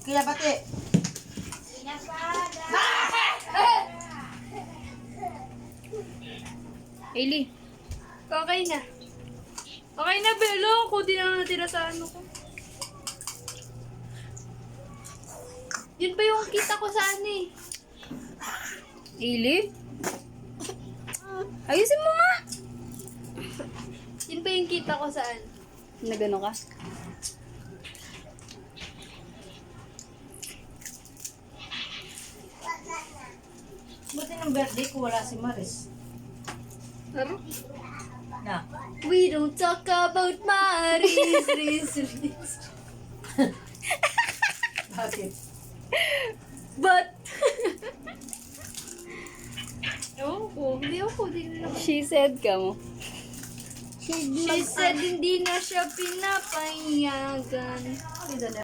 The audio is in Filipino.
Kaya bati. Hailey. Okay na. Okay na, Belo. Kudi na natira sa ano ko. Yun pa yung kita ko sa ano eh. Hailey? Ayusin mo nga! Yun pa yung kita ko saan. Nagano ka? Buti ng birthday ko wala si Maris. Ano? Na. We don't talk about Maris, Riz. Bakit? But... Hindi ako. She said ka mo. She said hindi na siya pinapayagan.